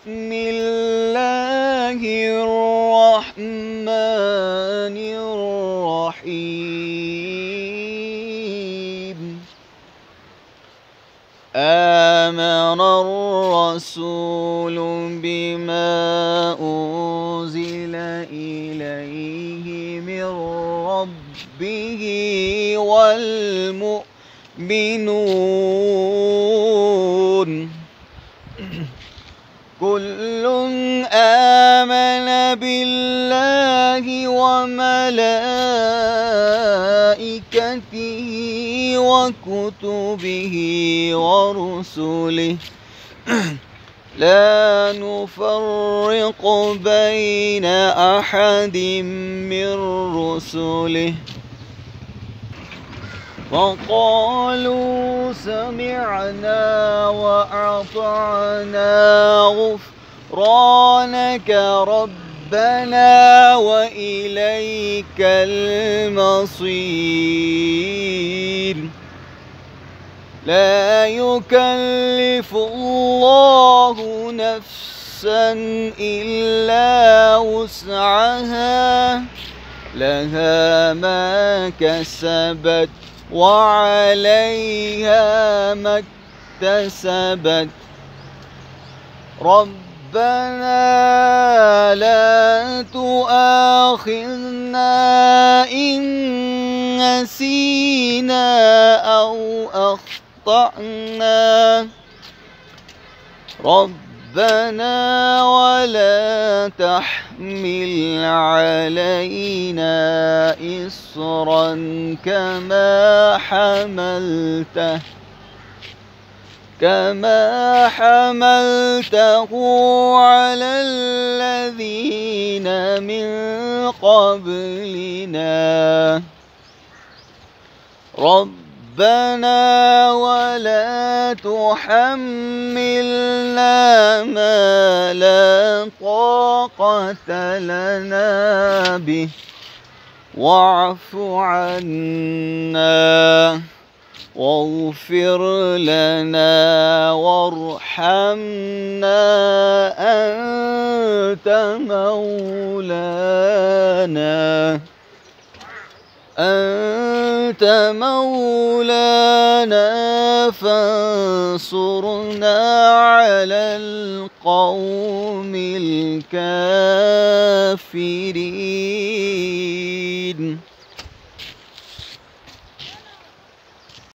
بسم الله الرحمن الرحيم. آمن الرسول بما أنزل إليه من ربه والمؤمنون كل آمن بالله وملائكته وكتبه ورسله لا نفرق بين أحد من رسله وقالوا سمعنا وأطعنا غفرانك ربنا وإليك المصير. لا يكلف الله نفسا إلا وسعها لها ما كسبت وعليها ما اكتسبت. ربنا لا تؤاخذنا إن نسينا أو أخطأنا ربنا ولا تحمل علينا إصرا كما حملته على الذين من قبلنا ربنا ولا تحملنا ما لا طاقة لنا به واعف عنا واغفر لنا وارحمنا أنت مولانا فانصرنا على القوم الكافرين.